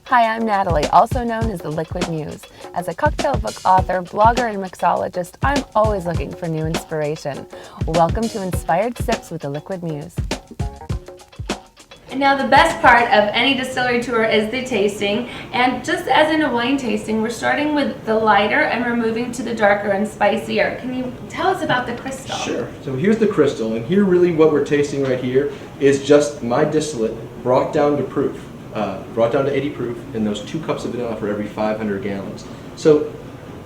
Hi, I'm Natalie, also known as the Liquid Muse. As a cocktail book author, blogger, and mixologist, I'm always looking for new inspiration. Welcome to Inspired Sips with the Liquid Muse. And now the best part of any distillery tour is the tasting, and just as in a wine tasting, we're starting with the lighter and we're moving to the darker and spicier. Can you tell us about the crystal? Sure. So here's the crystal, and here really what we're tasting right here is just my distillate brought down to proof, brought down to 80 proof, and those 2 cups of vanilla for every 500 gallons. So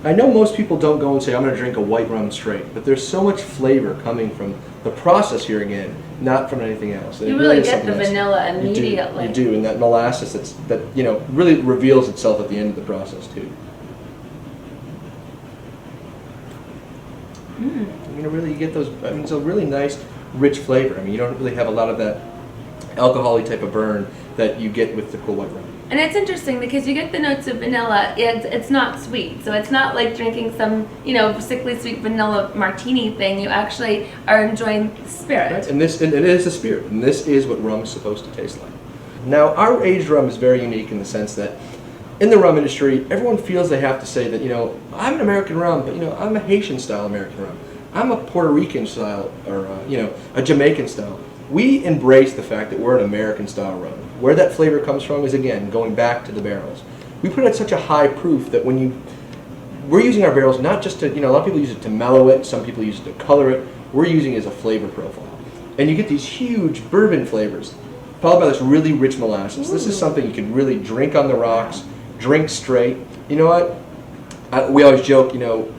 I know most people don't go and say, I'm going to drink a white rum straight, but there's so much flavor coming from the process here again, not from anything else. You really get the vanilla immediately. You do, and that molasses that really reveals itself at the end of the process too. Really you get those. It's a really nice, rich flavor. You don't really have a lot of that alcohol-y type of burn that you get with the cool white rum. And it's interesting because you get the notes of vanilla. It's not sweet, so it's not like drinking some sickly sweet vanilla martini thing. You actually are enjoying the spirit. Right. And it is the spirit, and this is what rum is supposed to taste like. Now, our aged rum is very unique in the sense that in the rum industry, everyone feels they have to say that I'm an American rum, but I'm a Haitian style American rum. I'm a Puerto Rican style, or a Jamaican style. We embrace the fact that we're an American style rum. Where that flavor comes from is, again, going back to the barrels. We put it at such a high proof that we're using our barrels not just to, a lot of people use it to mellow it, some people use it to color it. We're using it as a flavor profile. And you get these huge bourbon flavors, followed by this really rich molasses. This is something you can really drink on the rocks, drink straight. You know what? We always joke, through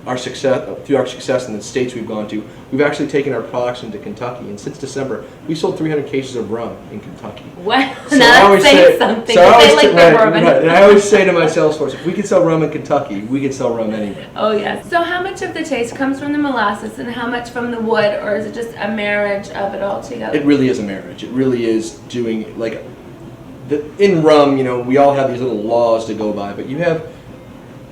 our success in the states we've gone to, we've actually taken our products into Kentucky, and since December, we sold 300 cases of rum in Kentucky. Well, so now that's saying something. And I always say to my sales force, if we can sell rum in Kentucky, we can sell rum anywhere. Oh yes. So how much of the taste comes from the molasses, and how much from the wood, or is it just a marriage of it all together? It really is a marriage. It really is doing in rum. We all have these little laws to go by, but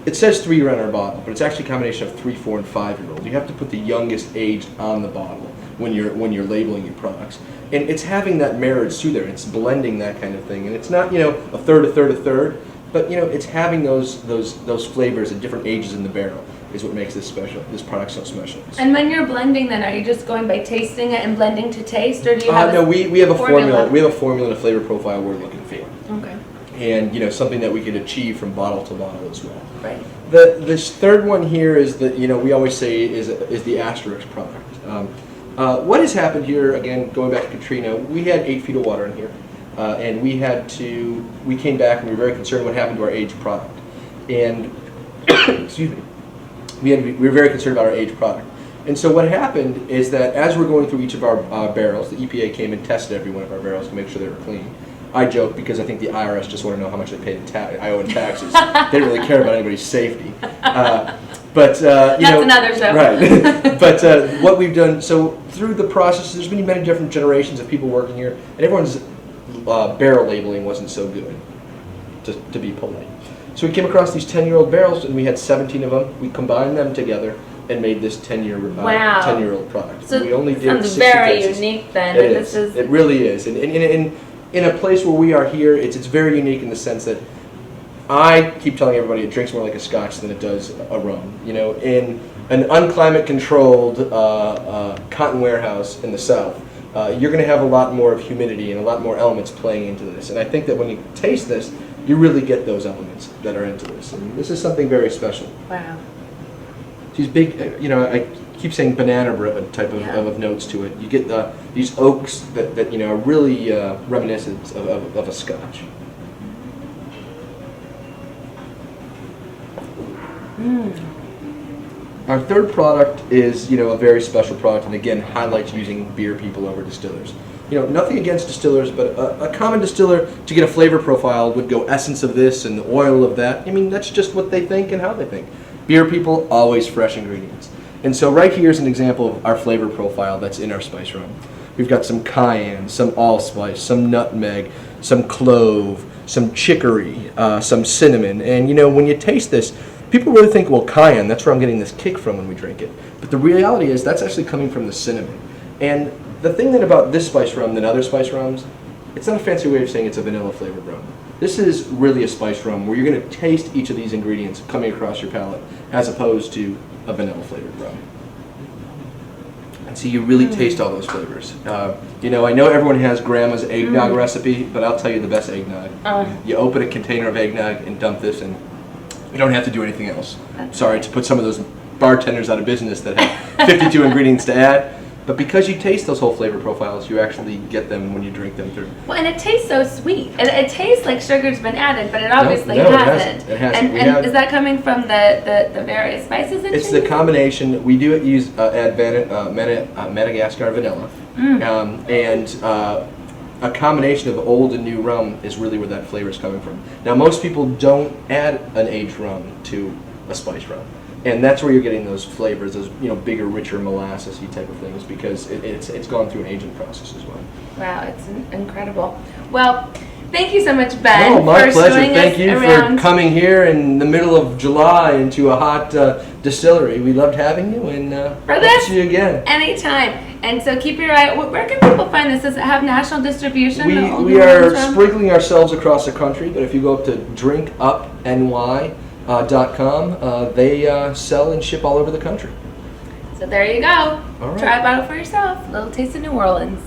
it says 3-year on our bottle, but it's actually a combination of 3, 4, and 5-year-olds. You have to put the youngest age on the bottle when you're labeling your products, and it's having that marriage through there. It's blending that kind of thing, and it's not a third, but it's having those flavors at different ages in the barrel is what makes this product so special. And when you're blending, then are you just going by tasting it and blending to taste, or do you have no? We have a formula. We have a formula and a flavor profile we're looking for. Okay. And something that we can achieve from bottle to bottle as well. Right. This third one here is that we always say is the asterisk product. What has happened here, again, going back to Katrina, we had 8 feet of water in here, and we came back and we were very concerned what happened to our aged product. And excuse me, we were very concerned about our aged product. And so what happened is that as we're going through each of our barrels, the EPA came and tested every one of our barrels to make sure they were clean. I joke because I think the IRS just want to know how much they pay I owe in taxes. They don't really care about anybody's safety. That's another show. Right. But what we've done, so through the process, there's been many different generations of people working here, and everyone's barrel labeling wasn't so good, to be polite. So we came across these 10-year-old barrels, and we had 17 of them. We combined them together and made this 10-year-old product. So we only it did sounds 60 very cases. unique then. It is. It really is. And in a place where we are here, it's very unique in the sense that I keep telling everybody it drinks more like a scotch than it does a rum. In an unclimate-controlled cotton warehouse in the South, you're going to have a lot more of humidity and a lot more elements playing into this. And I think that when you taste this, you really get those elements that are into this. And this is something very special. Wow. These big, I keep saying banana type of notes to it. You get these oaks that are really reminiscent of a scotch. Our third product is a very special product, and again highlights using beer people over distillers. Nothing against distillers, but a common distiller to get a flavor profile would go essence of this and the oil of that. That's just what they think and how they think. Beer people, always fresh ingredients. And so right here is an example of our flavor profile that's in our spice rum. We've got some cayenne, some allspice, some nutmeg, some clove, some chicory, some cinnamon. And when you taste this, people really think, well, cayenne, that's where I'm getting this kick from when we drink it. But the reality is that's actually coming from the cinnamon. And the thing that about this spice rum than other spice rums it's not a fancy way of saying it's a vanilla flavored rum. This is really a spiced rum where you're going to taste each of these ingredients coming across your palate as opposed to a vanilla flavored rum. And so you really taste all those flavors. You know, I know everyone has grandma's eggnog recipe, but I'll tell you the best eggnog. You open a container of eggnog and dump this, and you don't have to do anything else. Sorry to put some of those bartenders out of business that have 52 ingredients to add. But because you taste those whole flavor profiles, you actually get them when you drink them through. Well, and it tastes so sweet. It tastes like sugar's been added, but it obviously No, hasn't. It hasn't. And is that coming from the various spices that It's you're the combination. We do use add Madagascar vanilla, and a combination of old and new rum is really where that flavor is coming from. Now, most people don't add an aged rum to a spiced rum. And that's where you're getting those flavors, those bigger, richer, molasses-y type of things, because it's gone through an aging process as well. Wow, it's incredible. Well, thank you so much, Ben. No, my for pleasure. showing Thank us you around. for coming here in the middle of July into a hot distillery. We loved having you, and For hope this? to see you again. Anytime. And so keep your eye. Where can people find this? Does it have national distribution? the Old We New are Orleans Rum? sprinkling ourselves across the country, but if you go up to drinkupny.com, they sell and ship all over the country. So there you go. All right. Try it out for yourself. Little taste of New Orleans.